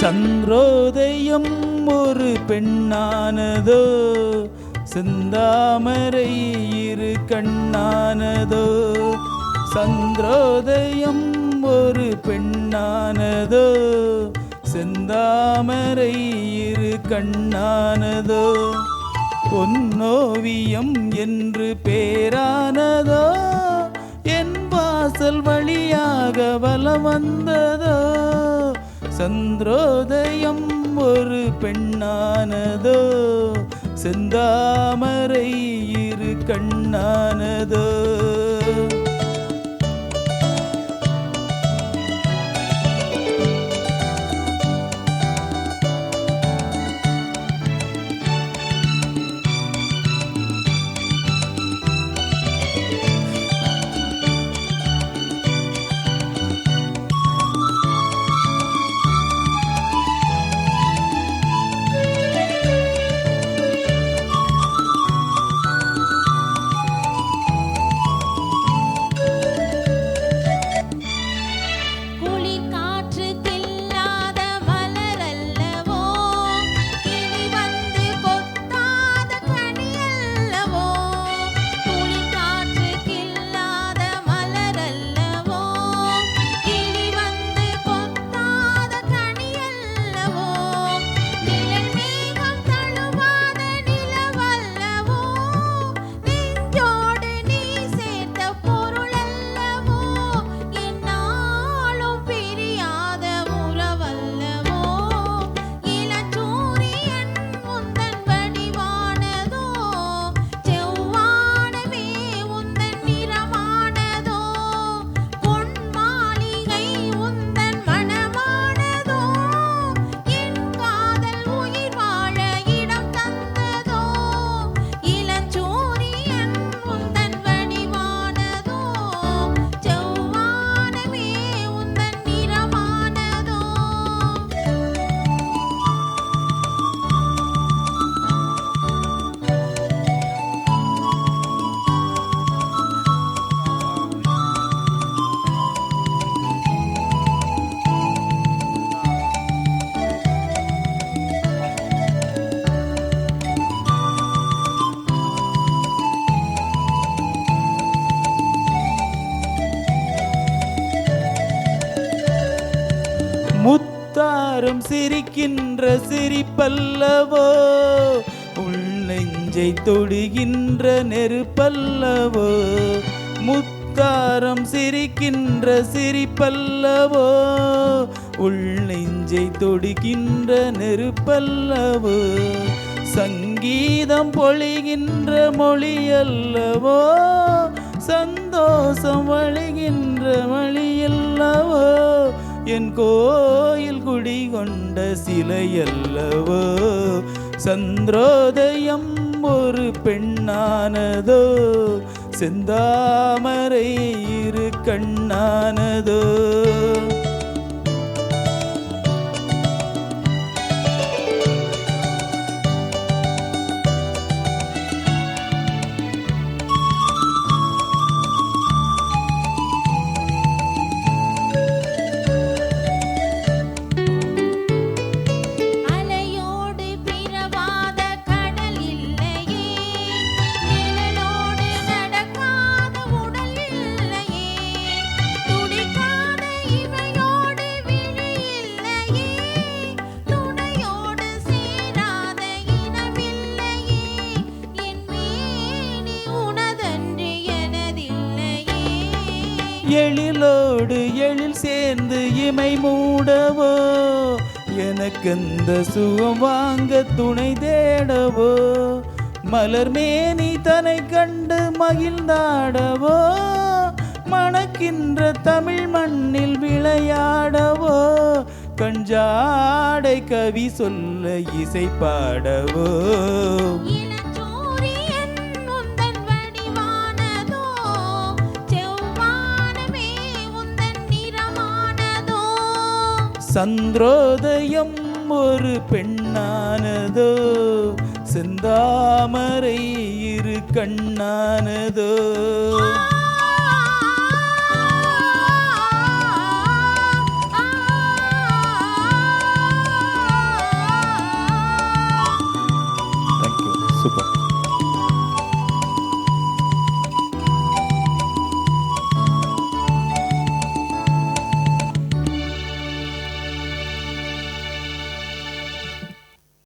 சந்திரோதயம் ஒரு பெண்ணானதோ, செந்தாமரை இரு கண்ணானதோ. சந்திரோதயம் ஒரு பெண்ணானதோ, செந்தாமரை இரு கண்ணானதோ. பொன்னோவியம் என்று பேரானதோ, என் வாசல் வழியாக வலம் வந்ததோ. சந்திரோதயம் ஒரு பெண்ணானதோ, செந்தாமரை இரு கண்ணானதோ. முத்தாரம் சிரிக்கின்ற சிரிப்பல்லவோ, உள்நெஞ்சை தொடுகின்ற நெருப்பல்லவோ. முத்தாரம் சிரிக்கின்ற சிரிப்பல்லவோ, உள்நெஞ்சை தொடுகின்ற நெருப்பல்லவோ. சங்கீதம் பொழிகின்ற மொழியல்லவோ, சந்தோஷம் வழிகின்ற வழியல்லவோ. என் கோயில் குடிகொண்ட சிலையல்லவோ. சந்திரோதயம் ஒரு பெண்ணானதோ, செந்தாமரை இரு கண்ணானதோ. எழிலோடு எழில் சேர்ந்து இமை மூடவோ, எனக்கெந்த சுகம் வாங்க துணை தேடவோ. மலர் மேனி தனை கண்டு மகிழ்ந்தாடவோ, மணக்கின்ற தமிழ் மண்ணில் விளையாடவோ. கஞ்சாடை கவி சொல்ல இசை பாடவோ. சந்திரோதயம் ஒரு பெண்ணானதோ, செந்தாமரை இரு கண்ணானதோ.